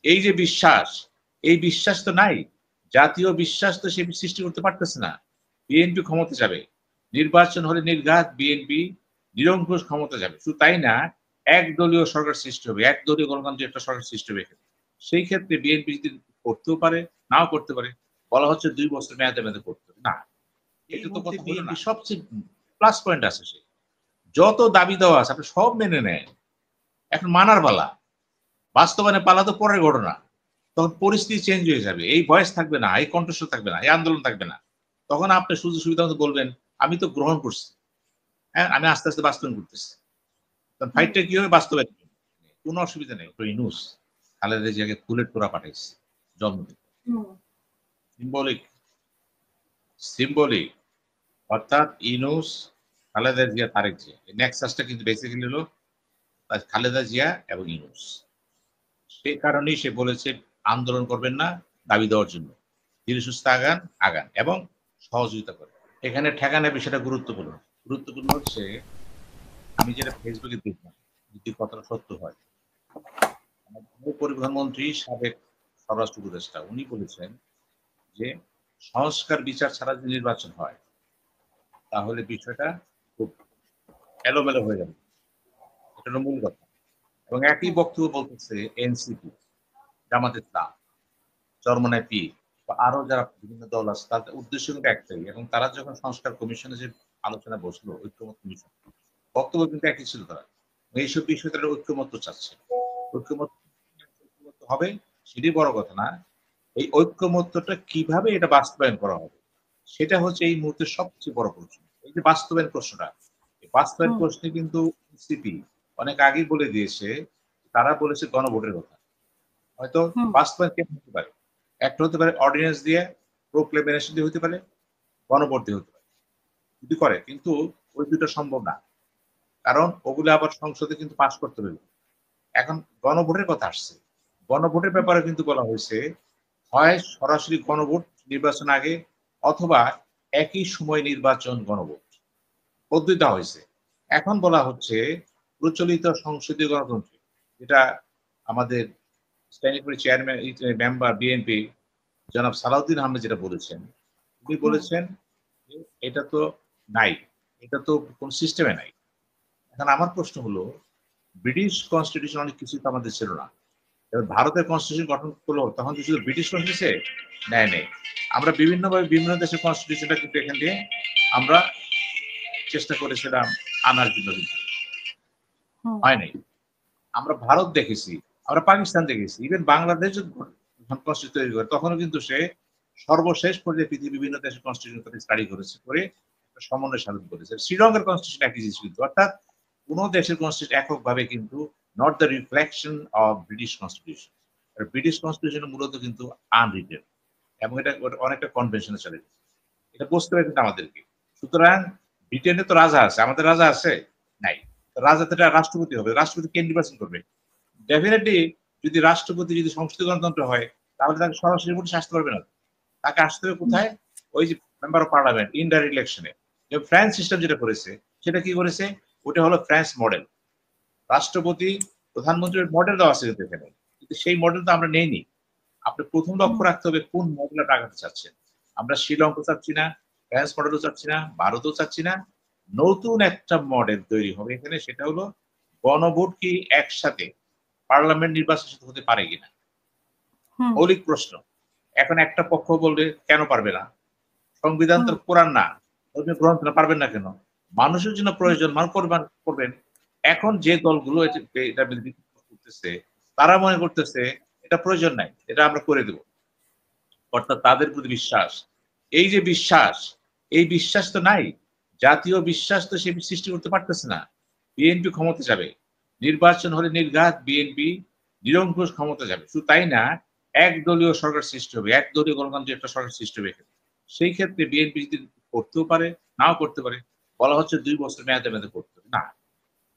এই যে বিশ্বাস, এই বিশ্বাস তো নাই। জাতীয় বিশ্বাস তো সে সৃষ্টি করতে পারতেছে না। বিএনপি ক্ষমতা যাবে। নির্বাচন হলে নির্ঘাত বিএনপি নিরঙ্কুশ ক্ষমতা যাবে। শুধু তাই না, একদলীয় সরকার সৃষ্টি হবে। একদলীয় গণতান্ত্রিক একটা সরকার সৃষ্টি হবে এখানে। সেই ক্ষেত্রে বিএনপি যদি করতেও পারে, নাও করতে পারে। বলা হচ্ছে ২ বছর মেয়াদে করতে হবে। না, এই এটা তো মুহূর্তে কথা হলো না। বিএনপি সবচেয়ে প্লাস পয়েন্ট আছে সে। যত দাবি দেওয়া আছে আপনি সব মেনে নেন। এখন মানার পালা। বাস্তবায়নের পালা তো পরের ঘটনা। তখন পরিস্থিতি চেঞ্জ হয়ে যাবে। এই ভয়েস থাকবে না, এই কণ্ঠস্বর থাকবে না, এই আন্দোলন থাকবে না। তখন আপনি সুযোগ সুবিধা মতো বলবেন, আমি তো গ্রহণ করছি। হ্যাঁ, আমি আস্তে, আস্তে বাস্তবায়ন করতেছি। তখন ফাইটটা কি হবে বাস্তবায়ন। কোনো অসুবিধা নেই। ইউনূস খালেদা জিয়াকে ফুলের তোড়া পাঠাইছে জন্মদিন। Symbolic, symbolic. অর্থাৎ ইউনূস, খালেদা জিয়া, তারেক জিয়া। এই নেক্সাসটা কিন্তু বেসিক্যালি হলো খালেদা জিয়া এবং ইউনূস। সে কারণেই সে বলেছে আন্দোলন করবেন না দাবি দেওয়ার জন্য। ধীরে সুস্থে আগান, আগান এবং সহযোগিতা করেন। এখানে ঠেকানো বিষয়টা গুরুত্বপূর্ণ। গুরুত্বপূর্ণ হচ্ছে আমি যেটা ফেসবুকে দেখলাম, যদি কথাটা সত্য হয়। আমাদের পরিবহন মন্ত্রী সাবেক স্বরাষ্ট্র উপদেষ্টা উনি বলেছেন যে সংস্কার বিচার ছাড়া যদি নির্বাচন হয় তাহলে বিষয়টা খুব এলোমেলো হয়ে যাবে। এটা হলো মূল কথা। এবং একই বক্তব্য বলতেছে এনসিপি, জামাত ইসলাম, চরমনায় পীর বা আরো যারা বিভিন্ন দল আছে তাদের উদ্দেশ্য কিন্তু একটাই। এবং তারা যখন সংস্কার কমিশনে যে আলোচনা বসলো, ঐক্যমত কমিশন, বক্তব্য কিন্তু একই ছিল তারা। এইসব বিষয়ে তারা ঐক্যমত্য চাচ্ছে। ঐক্যমত্য হবে সেটাই বড় কথা না। এই ঐক্যমত্যটা কিভাবে এটা বাস্তবায়ন করা হবে সেটা হচ্ছে এই মুহূর্তে সবচেয়ে বড় প্রশ্ন। এই যে বাস্তবায়ন প্রশ্নটা, এই বাস্তবায়ন প্রশ্নে কিন্তু সিপি অনেক আগেই বলে দিয়েছে। তারা বলেছে গণভোটের কথা। হয়তো বাস্তবায়ন কেমন হতে পারে? একটা হতে পারে অর্ডিন্যান্স দিয়ে, প্রোক্লেমেশন দিয়ে হতে পারে, গণভোট দিয়ে হতে পারে। যদি করে, কিন্তু ওই দুটো সম্ভব না। কারণ ওগুলো আবার সংসদে কিন্তু পাস করতে হবে। এখন গণভোটের কথা আসছে। গণভোটের ব্যাপারে কিন্তু বলা হয়েছে হয় সরাসরি গণভোট নির্বাচন আগে অথবা একই সময় নির্বাচন গণভোট পদ্ধতি দেওয়া হয়েছে। এখন বলা হচ্ছে প্রচলিত সংসদীয় গণতন্ত্র, যেটা আমাদের স্ট্যান্ডিং কমিটির চেয়ারম্যান মেম্বার বিএনপি জনাব সালাউদ্দিন আহমেদ যেটা বলেছেন, উনি বলেছেন যে এটা তো নাই, এটা তো কোন সিস্টেমে নাই। এখন আমার প্রশ্ন হলো, ব্রিটিশ কনস্টিটিউশন অনেক কিছু তো আমাদের ছিল না। এবার ভারতের কনস্টিটিউশন গঠন করলো তখন কি শুধু ব্রিটিশ কনস্টিটিউশন নেয় নেই। আমরা বিভিন্নভাবে বিভিন্ন দেশের কনস্টিটিউশনটা কিন্তু এখান দিয়ে আমরা চেষ্টা করেছিলাম আনার জন্য, কিন্তু হয় নাই। আমরা ভারত দেখেছি, আমরা পাকিস্তান দেখেছি, ইভেন বাংলাদেশ যখন কনস্টিটিউশন তৈরি করে তখনও কিন্তু সে সর্বশেষ পর্যায়ে পৃথিবীর বিভিন্ন দেশের কনস্টিটিউশন স্টাডি করেছে, করে একটা সমন্বয় সাধন করেছে। শ্রীলঙ্কার কনস্টিটিউশন একই জিনিস কিন্তু, অর্থাৎ কোন দেশের কনস্টিটিউশন এককভাবে কিন্তু not the reflection of British constitution. British constitution মূলত কিন্তু আনরিটেন এবং এটা অনেকটা কনভেনশনে চলে গেছে। এটা বুঝতে হবে কিন্তু আমাদেরকে। সুতরাং ব্রিটেনে তো রাজা আছে, আমাদের রাজা আছে নাই। রাজাতে রাষ্ট্রপতি হবে, রাষ্ট্রপতি কে নির্বাচন করবে? ডেফিনেটলি যদি রাষ্ট্রপতি যদি সংসদীয় গণতন্ত্র হয় তাহলে তাকে সরাসরি ভোটে আসতে পারবে না। তাকে আসতে হবে কোথায়? ওই যে মেম্বার অফ পার্লামেন্ট ইনডাইরেক্ট ইলেকশনে। ফ্রান্স সিস্টেম যেটা করেছে সেটা কি করেছে? ওটা হলো ফ্রান্স মডেল। রাষ্ট্রপতি প্রধানমন্ত্রীর মডেল দেওয়া আছে কিন্তু এখানে, কিন্তু সেই মডেল তো আমরা নেইনি। আপনি প্রথম লক্ষ্য রাখতে হবে কোন মডেলটা টাকাতে চাচ্ছেন। আমরা শ্রীলঙ্কা চাচ্ছি না, ফ্রান্স মডেলও চাচ্ছি না, ভারতও চাচ্ছি না। নতুন একটা মডেল তৈরি হবে এখানে, সেটা হলো গণভোট কি একসাথে পার্লামেন্ট নির্বাচনের সাথে হতে পারে কিনা, মৌলিক প্রশ্ন। এখন একটা পক্ষ বলবে কেন পারবে না? সংবিধান তো কোরআন না, ধর্মীয় গ্রন্থ না, পারবেন না কেন? মানুষের জন্য প্রয়োজন, মানুষ করবেন। এখন যে দলগুলো এটা বিরোধিতা করতেছে তারা মনে করতেছে এটা প্রয়োজন নাই, এটা আমরা করে দেব। অর্থাৎ তাদের প্রতি বিশ্বাস, এই যে বিশ্বাস, এই বিশ্বাস তো নাই। জাতীয় বিশ্বাস তো সে সৃষ্টি করতে পারতেছে না। বিএনপি ক্ষমতা যাবে। নির্বাচন হলে নির্ঘাত বিএনপি নিরঙ্কুশ ক্ষমতা যাবে। শুধু তাই না, একদলীয় সরকার সৃষ্টি হবে, একদলীয় গণতান্ত্রিক একটা সরকার সৃষ্টি হবে এখানে। সেই ক্ষেত্রে বিএনপি যদি করতেও পারে, নাও করতে পারে। বলা হচ্ছে ২ বছর মেয়াদে করতে হবে। না,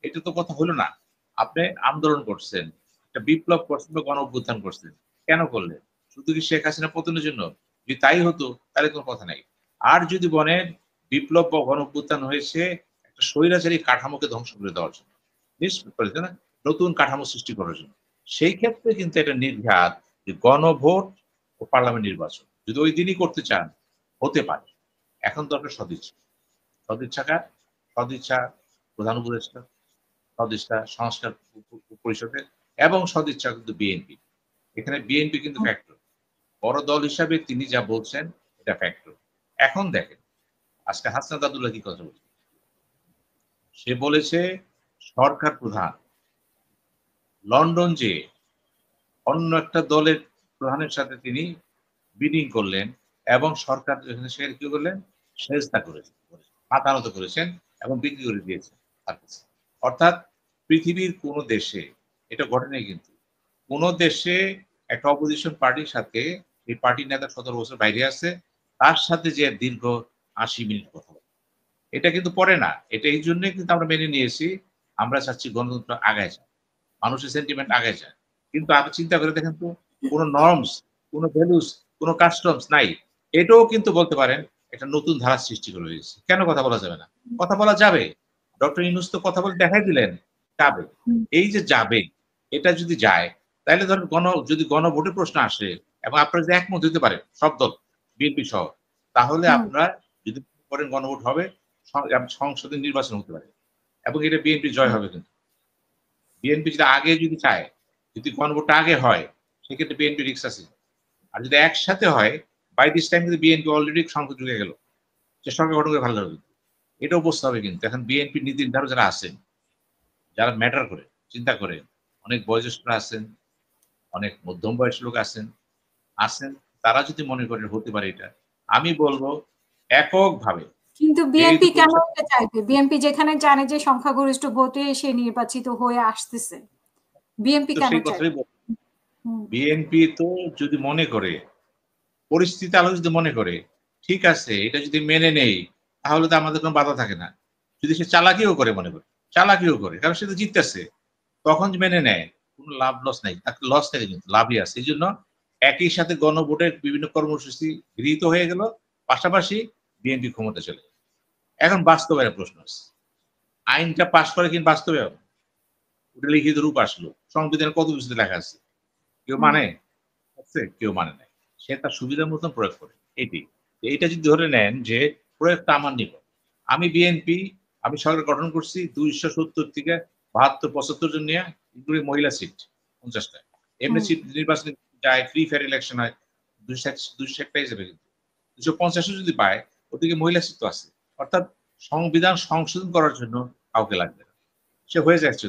এটা তো কথা হলো না। আপনি আন্দোলন করছেন, একটা বিপ্লব করছেন বা গণ অভ্যুত্থান করছেন, কেন করলেন? শুধু কি শেখ হাসিনা পতনের জন্য? যদি তাই হতো তাহলে কোনো কথা নাই। আর যদি বলেন বিপ্লব বা গণ অভ্যুত্থান হয়েছে একটা স্বৈরাচারী কাঠামোকে ধ্বংস করে দেওয়ার জন্য, নিশ্চিত করেছে না, নতুন কাঠামো সৃষ্টি করার জন্য, সেই ক্ষেত্রে কিন্তু এটা নির্ঘাত যে গণভোট ও পার্লামেন্ট নির্বাচন যদি ওই দিনই করতে চান হতে পারে। এখন দরকার সদিচ্ছা। সদিচ্ছাটা সদিচ্ছা প্রধান উপদেষ্টা, সদিচ্ছা সংস্কার পরিষদের এবং সদিচ্ছা কিন্তু বিএনপি। এখানে বিএনপি কিন্তু ফ্যাক্টর। বড় দল হিসাবে তিনি যা বলছেন এটা ফ্যাক্টর। এখন দেখেন আজকে হাসনাত আব্দুল্লাহ কি কথা বলছে? সে বলেছে সরকার প্রধান লন্ডন যেয়ে অন্য একটা দলের প্রধানের সাথে তিনি মিটিং করলেন এবং সরকার এখানে সে কি করলেন? সেজদা করেছেন, মাথা নত করেছেন এবং বিক্রি করে দিয়েছেন তার কাছে। অর্থাৎ পৃথিবীর কোন দেশে এটা ঘটে নাই কিন্তু। কোন দেশে একটা অপোজিশন পার্টির সাথে এই পার্টির নেতা ১৭ বছর বাইরে আছে, তার সাথে যে দীর্ঘ ৮০ মিনিট কথা বলে। এটা কিন্তু পরে না। এটা এই জন্যই কিন্তু আমরা মেনে নিয়েছি। আমরা চাচ্ছি গণতন্ত্র আগায় যায়। মানুষের সেন্টিমেন্ট আগায় যায়। কিন্তু আপনি চিন্তা করে দেখেন তো কোন নরমস, কোন ভ্যালুস, কোন কাস্টমস নাই। এটাও কিন্তু বলতে পারেন একটা নতুন ধারার সৃষ্টি করে দিয়েছে। কেন কথা বলা যাবে না? কথা বলা যাবে। ডক্টর ইউনূস তো কথা বলে দেখাই দিলেন, যাবে। এই যে যাবে, এটা যদি যায়, তাইলে ধরেন যদি গণভোটের প্রশ্ন আসে এবং আপনারা যদি একমত হতে পারেন, সব দল, বিএনপি সহ, তাহলে আপনারা যদি করেন গণভোট হবে, সংসদে নির্বাচন হতে পারে। এবং এটা বিএনপি জয় হবে কিন্তু। বিএনপি যদি আগে যদি চায়, যদি গণভোটটা আগে হয়, সেক্ষেত্রে বিএনপি রিস্ক আছে। আর যদি একসাথে হয়, বাই দিস টাইম কিন্তু বিএনপি অলরেডি সংসদ ঢুকে গেল। সে সরকার গঠন করে ভালো হবে। এটাও বুঝতে হবে কিন্তু। এখন বিএনপি নীতি নির্ধারক যারা আছেন, যারা ম্যাটার করে, চিন্তা করে, অনেক বয়োজ্যেষ্ঠরা আছেন, অনেক মধ্যম বয়সী লোক আছেন, তারা যদি মনে করেন হতে পারে এটা, আমি বলবো এককভাবে। কিন্তু বিএনপি কেন এটা চাইবে? বিএনপি যেখানে জানে যে সংখ্যাগরিষ্ঠ ভোটে সে নির্বাচিত হয়ে আসতেছে, বিএনপি কেন চাইবে? বিএনপি তো যদি মনে করে, পরিস্থিতি আলো যদি মনে করে, ঠিক আছে এটা যদি মেনে নেই, তাহলে তো আমাদের কোনো বাধা থাকে না। যদি সে চালাকিও করে মনে করে, চালাকিও করে, কারণ সে তো জিততেছে, তখন মেনে নেয়, কোনো লাভ লস নাই, তার লস থাকে কিন্তু লাভই আছে। এই জন্য একই সাথে গণভোটের বিভিন্ন কর্মসূচি গৃহীত হয়ে গেল, পাশাপাশি বিএনপি ক্ষমতা চলে। এখন বাস্তবায়নের প্রশ্ন আছে, আইনটা পাশ করে কিন্তু বাস্তবায়ন, ওটা লিখিত রূপ আসলো, সংবিধানে কত কিছুতে লেখা আছে, কেউ মানে কেউ মানে নাই, সে তার সুবিধার মতন প্রয়োগ করে। এইটা যদি ধরে নেন যে প্রয়োগটা আমার নিকট, আমি বিএনপি, আমি সরকার গঠন করছি ২৭০ থেকে ৭২-৭৫ জন নিয়ে, ইনক্লুডিং মহিলা সিট ৫০টা, এমনি সিট নির্বাচনে যায়, ফ্রি ফেয়ার ইলেকশন হয়, ২৬০ পেয়ে যাবে, কিন্তু ২৫০ যদি পায়, ওদিকে মহিলা সিট তো আছে। অর্থাৎ সংবিধান সংশোধন করার জন্য কাউকে লাগবে না, সে হয়ে যাচ্ছে।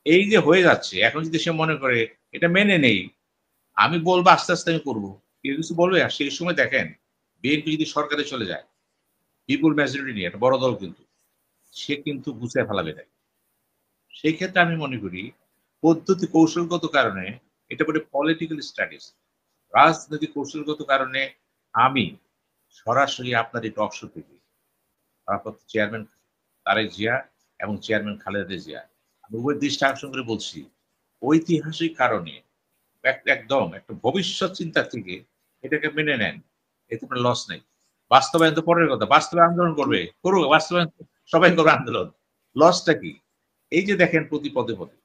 এই যে হয়ে যাচ্ছে, এখন যদি সে মনে করে এটা মেনে নেই, আমি বলবো আস্তে আস্তে আমি করবো, কেউ কিছু বলবে। আর সেই সময় দেখেন বিএনপি যদি সরকারে চলে যায় বিপুল মেজরিটি নিয়ে, একটা বড় দল, কিন্তু সে কিন্তু গুছিয়ে ফেলাবে না। সেই ক্ষেত্রে আমি মনে করি পদ্ধতি কৌশলগত কারণে, এটা বলে পলিটিক্যাল স্টাডিজ, রাজনৈতিক কৌশলগত কারণে আমি সরাসরি আপনার এই টক শো থেকে চেয়ারম্যান তারেক জিয়া এবং চেয়ারম্যান খালেদা জিয়া, আমি উভয় দৃষ্টি আকর্ষণ করে বলছি, ঐতিহাসিক কারণে একদম একটা ভবিষ্যৎ চিন্তা থেকে এটাকে মেনে নেন, এতে কোনো লস নেই। বাস্তবায়ন তো পরের কথা, বাস্তবে আন্দোলন করবে, করুক বাস্তবায়ন, সবাই করবে আন্দোলন, লসটা কি? এই যে দেখেন প্রতি পদে পদে,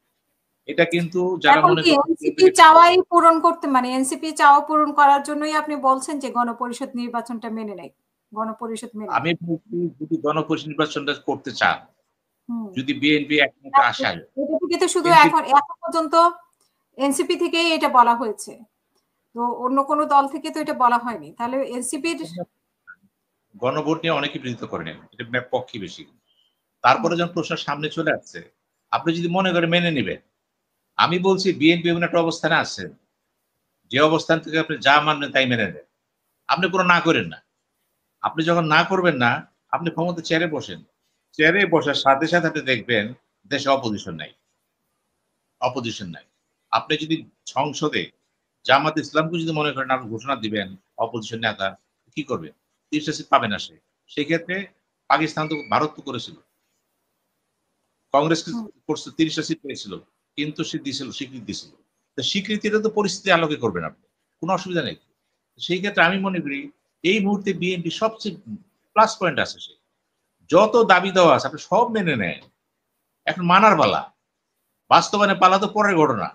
এটা কিন্তু যারা মনে করেন এনসিপি চাওয়াই পূরণ করতে, মানে এনসিপি চাওয়া পূরণ করার জন্যই আপনি বলছেন যে গণপরিষদ নির্বাচনটা মেনে নেয়, গণপরিষদ মেনে। আমি বলছি যদি গণপরিষদ নির্বাচনটা করতে চান, যদি বিএনপি একমতে আসে, এটা থেকে তো শুধু এখন পর্যন্ত এনসিপি থেকেই এটা বলা হয়েছে, তো অন্য কোন দল থেকে তো এটা বলা হয়নি, তাহলে এনসিপির গণভোট নিয়ে অনেকে বিরোধিতা করেন, এটা পক্ষে বেশি। তারপরে যখন প্রশ্ন সামনে চলে আসছে, আপনি যদি মনে করেন মেনে নেবেন, আমি বলছি বিএনপি এমন একটা অবস্থানে আছেন, যে অবস্থান থেকে আপনি যা মানবেন তাই মেনে নেন, আপনি পুরো না করেন না। আপনি যখন না করবেন না, আপনি ক্ষমতা চেয়ারে বসেন, চেয়ারে বসার সাথে সাথে আপনি দেখবেন দেশে অপোজিশন নাই, অপোজিশন নাই। আপনি যদি সংসদে জামাত ইসলামকে যদি মনে করেন আপনি ঘোষণা দিবেন অপোজিশন নেতা, কি করবে? ৩০টা সিট পাবে না সে। সেই ক্ষেত্রে পাকিস্তান তো, ভারত তো করেছিল, কংগ্রেস করছে ৩০টা সিট পেয়েছিল, কিন্তু সে দিছিল, স্বীকৃতি দিছিল। তো স্বীকৃতিটা তো পরিস্থিতি আলোকে করবেন আপনি, কোনো অসুবিধা নেই। সেই ক্ষেত্রে আমি মনে করি এই মুহূর্তে বিএনপি সবচেয়ে প্লাস পয়েন্ট আছে, সে যত দাবি দেওয়া আছে আপনি সব মেনে নেন, এখন মানার পালা, বাস্তবায়নের পালা তো পরের ঘটনা।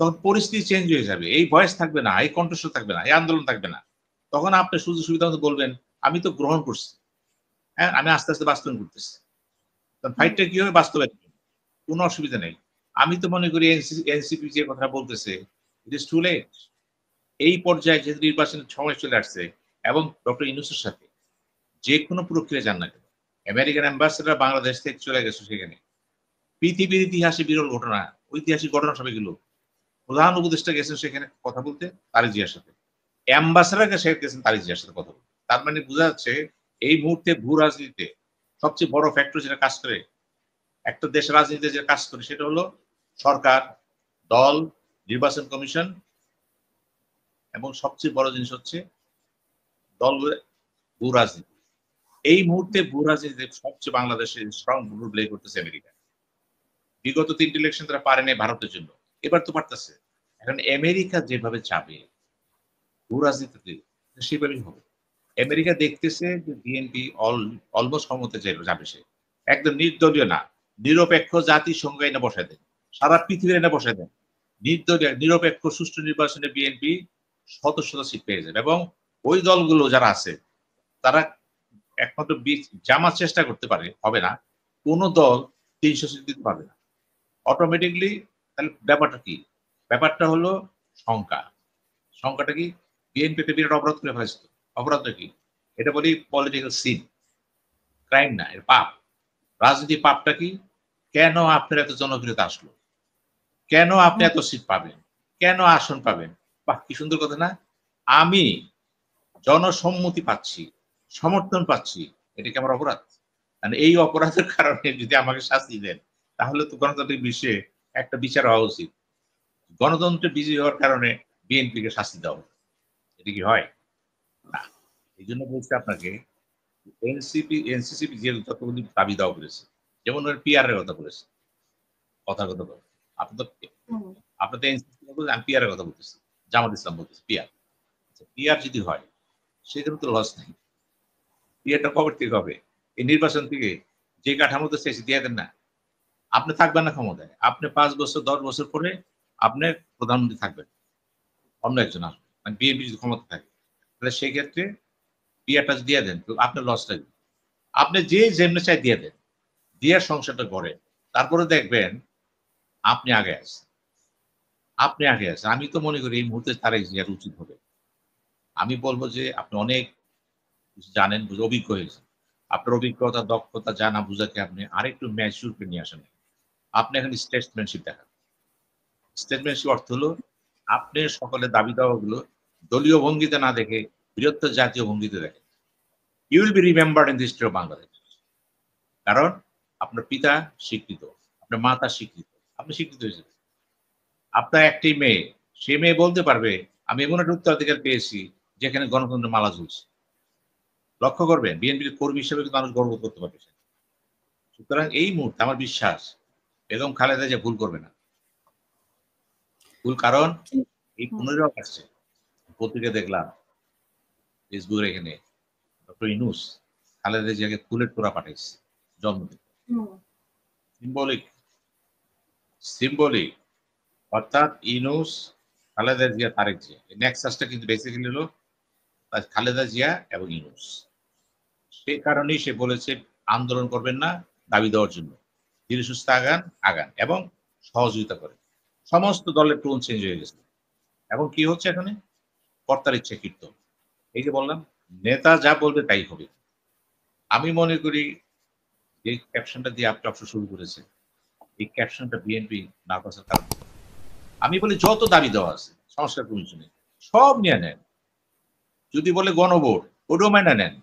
তখন পরিস্থিতি চেঞ্জ হয়ে যাবে, এই ভয়েস থাকবে না, এই কণ্ঠস্বর থাকবে না, এই আন্দোলন থাকবে না। তখন আপনি সুযোগ সুবিধা মতো বলবেন আমি তো গ্রহণ করছি, হ্যাঁ আমি আস্তে আস্তে বাস্তবায়ন করতেছি। তখন ফাইটটা কি হবে, বাস্তবায়ন কোনো অসুবিধা নেই। আমি তো মনে করি এনসিপি যে কথা বলতেছে ইট ইজ টু লেট। এই পর্যায়ে যেহেতু নির্বাচনের সময় চলে আসছে এবং ডক্টর ইউনূসের সাথে যে কোনো প্রক্রিয়া যান না কেন, আমেরিকান অ্যাম্বাসেডর বাংলাদেশ থেকে চলে গেছে সেখানে, পৃথিবীর ইতিহাসে বিরল ঘটনা, ঐতিহাসিক ঘটনা সব এগুলো। প্রধান উপদেষ্টা গেছেন সেখানে কথা বলতে তারেক জিয়ার সাথে, অ্যাম্বাসেডর গেছেন তারেক জিয়ার সাথে কথা বলতে। তার মানে বোঝা যাচ্ছে এই মুহূর্তে ভূ রাজনীতিতে সবচেয়ে বড় ফ্যাক্টর যেটা কাজ করে, একটা দেশের রাজনীতিতে যে কাজ করে সেটা হলো সরকার, দল, নির্বাচন কমিশন এবং সবচেয়ে বড় জিনিস হচ্ছে দল, ভূ রাজনীতি। এই মুহূর্তে ভূ রাজনীতিতে সবচেয়ে বাংলাদেশে স্ট্রং রোল প্লে করতেছে আমেরিকা। বিগত 3টি ইলেকশন তারা পারে নাই ভারতের জন্য, এবার তো পারতেছে। এখন আমেরিকা যেভাবে যাবে ভূ রাজনীতিতে সেভাবেই হবে। আমেরিকা দেখতেছে যে বিএনপি অলমোস্ট ক্ষমতা যাবে, সে একদম নির্দলীয় না, নিরপেক্ষ জাতিসংঘ এনে বসায় দেন, সারা পৃথিবীর এনে বসায় দেন, নির্দলীয় নিরপেক্ষ সুষ্ঠু নির্বাচনে বিএনপি শত শত সিট পেয়ে যাবে। এবং ওই দলগুলো যারা আছে তারা একমাত্র জামাত চেষ্টা করতে পারে, হবে না, কোন দল 300 সিট দিতে পারবে না অটোমেটিকলি। তাহলে ব্যাপারটা কি? ব্যাপারটা হলো সংখ্যাটা কি? বিএনপি বিরাট অপরাধ করে ফেলেছে। অপরাধটা কি? এটা বলি পলিটিক্যাল সিন, ক্রাইম না, এর পাপ। রাজনীতি পাপটা কি? কেন আপনার এত জনপ্রিয়তা আসলো, কেন আপনি এত সিট পাবেন, কেন আসন পাবেন? বাহ, কি সুন্দর কথা না? আমি জনসম্মতি পাচ্ছি, সমর্থন পাচ্ছি, এটা কি আমার অপরাধ? মানে এই অপরাধের কারণে যদি আমাকে শাস্তি দেন তাহলে তো গণতান্ত্রিক বিশ্বে একটা বিচার হওয়া উচিত। গণতন্ত্রে বিজয়ী হওয়ার কারণে বিএনপিকে শাস্তি দেওয়া, এটা কি হয়? না। এই জন্য বলছি আপনাকে, এনসিসিপি যে যতগুলি দাবি দেওয়া করেছে, যেমন পিআর এর কথা বলেছে, কথা বলে আপনি তো আপনি তো এনসিসি আমি পিআর এর কথা বলতেছি, জামাত ইসলাম বলতেছে পিআর। পিআর যদি হয় সেখানে তো লস নেই। পিআরটা কবে থেকে হবে? এই নির্বাচন থেকে যে কাঠামোতে চাইছে দিয়ে দেন না, আপনি থাকবেন না ক্ষমতায়, আপনি 5 বছর 10 বছর পরে আপনি প্রধানমন্ত্রী থাকবেন, অন্য একজন আসবে, মানে বিএনপি যদি ক্ষমতা থাকে, তাহলে সেই ক্ষেত্রে পিআরটা দিয়ে দেন, তো আপনার লস থাকবে। আপনি যে যেমনি চাই দিয়ে দেন, দিয়ে সংসারটা গড়ে, তারপরে দেখবেন আপনি আগে আছেন, আপনি আগে আছেন। আমি তো মনে করি এই মুহূর্তে তারেক জিয়ার উচিত হবে, আমি বলবো যে আপনি অনেক জানেন, অভিজ্ঞ হয়েছেন, আপনার অভিজ্ঞতা, দক্ষতা, জানা বুঝাকে আপনি আরেকটু ম্যাচিউর করে নিয়ে আসেন। আপনি এখন স্টেটসম্যানশিপ দেখান। স্টেটসম্যানশিপ অর্থ হলো আপনি সকলের দাবি দাওয়াগুলো দলীয় ভঙ্গিতে না দেখে বৃহত্তর জাতীয় ভঙ্গিতে দেখেন। You will be remembered in the history of Bangladesh. কারণ আপনার পিতা স্বীকৃত, আপনার মাতা স্বীকৃত, আপনি স্বীকৃত হয়েছেন। আপনার একটি মেয়ে, সে মেয়ে বলতে পারবে আমি এমন একটা উত্তরাধিকার পেয়েছি যেখানে গণতন্ত্রের মালা ঝুলছে। লক্ষ্য করবেন বিএনপির কর্মী হিসেবে কিন্তু মানুষ গর্ব করতে পারবে। সুতরাং এই মুহূর্তে আমার বিশ্বাস বেগম খালেদা যে ভুল করবে না। ভুল কারণ এই 15 আগস্টে পত্রিকা দেখলাম ফেসবুকের এখানে ডক্টর ইউনূস খালেদা জিয়াকে ফুলের তোড়া পাঠাইছে জন্মদিন। সিম্বলিক অর্থাৎ ইউনূস, খালেদা জিয়া, তারেক জিয়া, এই নেক্সাসটা কিন্তু বেসিক্যালি হলো খালেদা জিয়া এবং ইউনূস। সেই কারণেই সে বলেছে আন্দোলন করবেন না, দাবি দেওয়ার জন্য ধীরে সুস্থ আগান এবং সহযোগিতা করেন। সমস্ত দলের টোন চেঞ্জ হয়ে গেছে। এখন কি হচ্ছে? এখানে কর্তার ইচ্ছে কীর্তন। এই যে বললাম নেতা যা বলবে তাই হবে। আমি মনে করি যে ক্যাপশনটা দিয়ে আপনি অবশ্য শুরু করেছেন, এই ক্যাপশনটা বিএনপি না করার কারণ আমি বলি যত দাবি দেওয়া আছে সংস্কার কমিশনে সব নিয়ে নেন। যদি বলে গণভোট, ওটাও মেনে নেন,